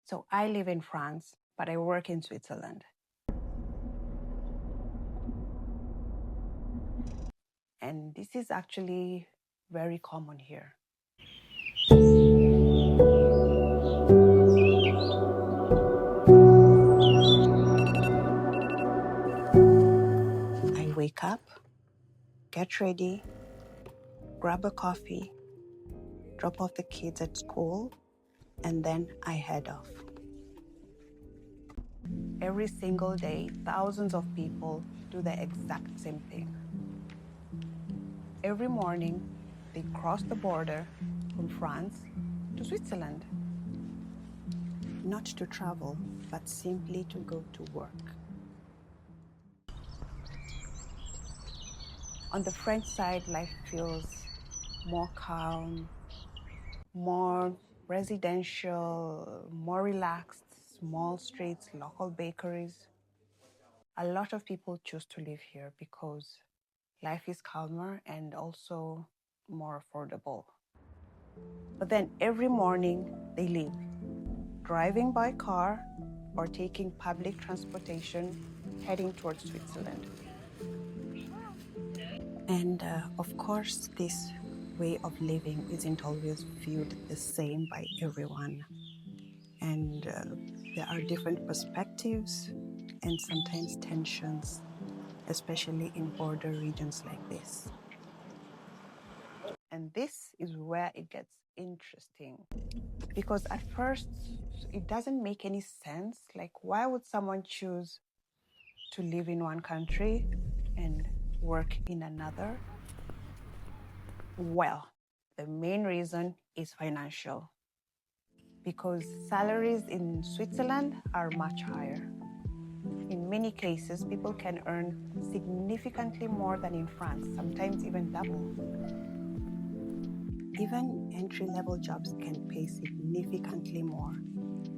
So I live in France, but I work in Switzerland. And this is actually very common here. I wake up, get ready, grab a coffee, drop off the kids at school, and then I head off. Every single day, thousands of people do the exact same thing. Every morning, they cross the border from France to Switzerland. Not to travel, but simply to go to work. On the French side, life feels more calm, more residential, more relaxed, small streets, local bakeries. A lot of people choose to live here because life is calmer and also more affordable. But then every morning they leave, driving by car or taking public transportation, heading towards Switzerland. And of course, this way of living isn't always viewed the same by everyone. And there are different perspectives and sometimes tensions, especially in border regions like this. And this is where it gets interesting. Because at first, it doesn't make any sense. Like, why would someone choose to live in one country and work in another? Well, the main reason is financial. Because salaries in Switzerland are much higher. In many cases, people can earn significantly more than in France, sometimes even double. Even entry-level jobs can pay significantly more,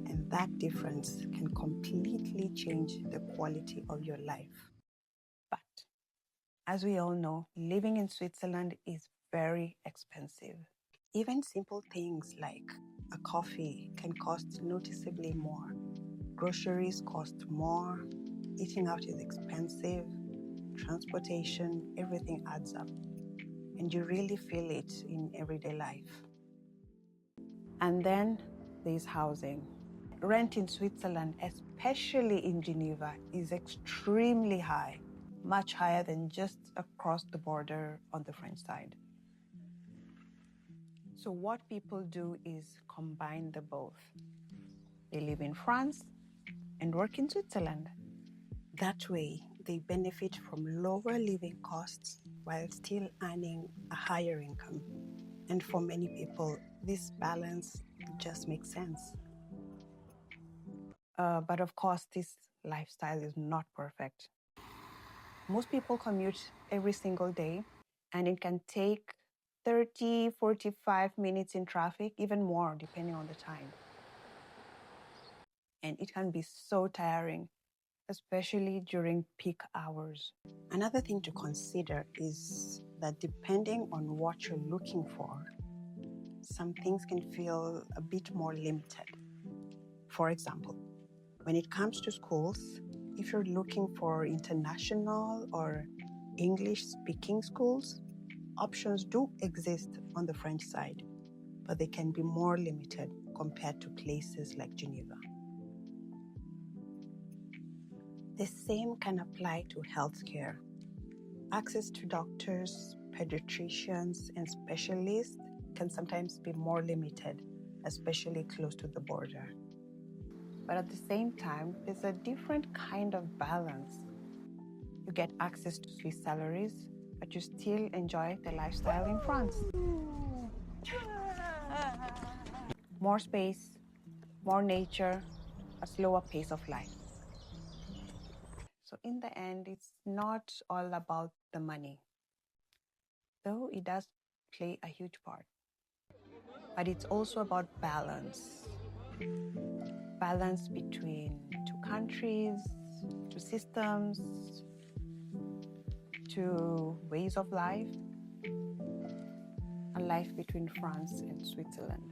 and that difference can completely change the quality of your life. But as we all know, living in Switzerland is very expensive. Even simple things like a coffee can cost noticeably more. Groceries cost more, eating out is expensive, transportation, everything adds up. And you really feel it in everyday life. And then there's housing. Rent in Switzerland, especially in Geneva, is extremely high, much higher than just across the border on the French side. So what people do is combine the both. They live in France and work in Switzerland. That way, they benefit from lower living costs while still earning a higher income. And for many people, this balance just makes sense. But of course, this lifestyle is not perfect. Most people commute every single day, and it can take 30, 45 minutes in traffic, even more, depending on the time. And it can be so tiring, especially during peak hours. Another thing to consider is that depending on what you're looking for, some things can feel a bit more limited. For example, when it comes to schools, if you're looking for international or English-speaking schools, options do exist on the French side, but they can be more limited compared to places like Geneva. The same can apply to healthcare. Access to doctors, pediatricians, and specialists can sometimes be more limited, especially close to the border. But at the same time, there's a different kind of balance. You get access to Swiss salaries, but you still enjoy the lifestyle in France. More space, more nature, a slower pace of life. So in the end, it's not all about the money, though it does play a huge part. But it's also about balance. Balance between two countries, two systems, two ways of life, a life between France and Switzerland.